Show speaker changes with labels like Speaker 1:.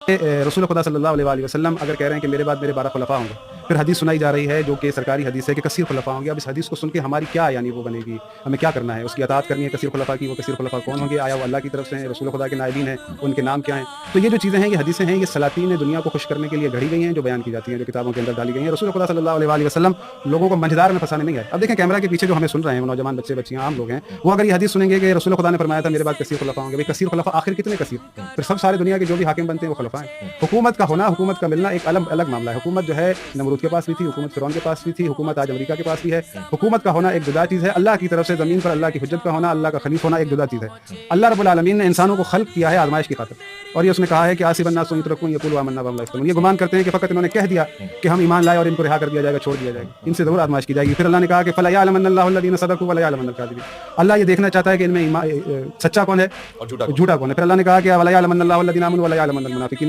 Speaker 1: रसूल खुदा सल्लल्लाहु अलैहि वसल्लम अगर कह रहे हैं कि मेरे बाद मेरे 12 खुलफा होंगे, फिर हदीस सुनाई जा रही है जो कि सरकारी हदीस है कि कसीर खुलफा होंगे। अब इस हदीस को सुन के हमारी क्या यानी वो बनेगी, हमें क्या करना है, उसकी अताअत करनी है कसीर खुलफा की। वो कसीर खुलफा कौन होंगे, आया वो अल्लाह की तरफ से हैं, रसूल खुदा के नायबीन हैं, उनके नाम क्या हैं। तो ये जो चीज़ें हैं, ये हदीसें हैं, ये सलातीन दुनिया को खुश करने के लिए घड़ी गई हैं, जो बयान की जाती हैं, जो किताबों के अंदर डाली गई हैं। रसूल खुदा सल्लल्लाहु अलैहि वसल्लम लोगों को मंझधार में फंसाने नहीं आए। अब देखें कैमरा के पीछे जो हमें सुन रहे हैं, वो नौजवान बच्चे बच्चियाँ आम लोग हैं, वो अगर ये हदीस सुनेंगे कि रसूल खुदा ने फरमाया था मेरे बाद कसीर खुलफा होंगे, भाई कसीर खुलफा आखिर कितने कसीर, फिर सब सारे दुनिया के जो भी हाकिम बनते हैं वो खुलफा हैं। हुकूमत का होना, हुकूमत का मिलना एक अलग अलग मामला है। हुकूमत जो है नमरूद के पास भी थी, हुकूमत फिरौन के पास भी थी, हुकूमत आज अमेरिका के पास भी है। हुकूमत का होना एक जुदा चीज़ है, अल्लाह की तरफ से ज़मीन पर अल्लाह की हुज्जत का होना, अल्लाह का खलीफ होना एक जुदा चीज़ है। अल्लाह रब्बुल आलमीन ने इंसानों को खल्क किया है आज़माइश की खातिर, और ये उसने कहा है कि आसिबन नास अन युतरकू यक़ूलू आमन्ना वहुम ला यफ्तनून। ये गुमान करते हैं कि फ़कत इन्होंने कह दिया कि हम ईमान लाए और इनको रिहा कर दिया जाएगा, छोड़ दिया जाएगा, इनसे ज़रूर आज़माइश की जाएगी। फिर अल्लाह ने कहा कि फला यअलमन्ना अल्लाहु अल्लज़ीना सदक़ू व ला यअलमन्ना अल-काज़िबीन। अल्लाह ये देखना चाहता है कि इनमें सच्चा कौन है और झूठा कौन है। फिर अल्लाह ने कहा कि वला यअलमन्ना अल्लाहु अल्लज़ीना आमनू व ला यअलमन्ना अल-मुनाफ़िक़ीन।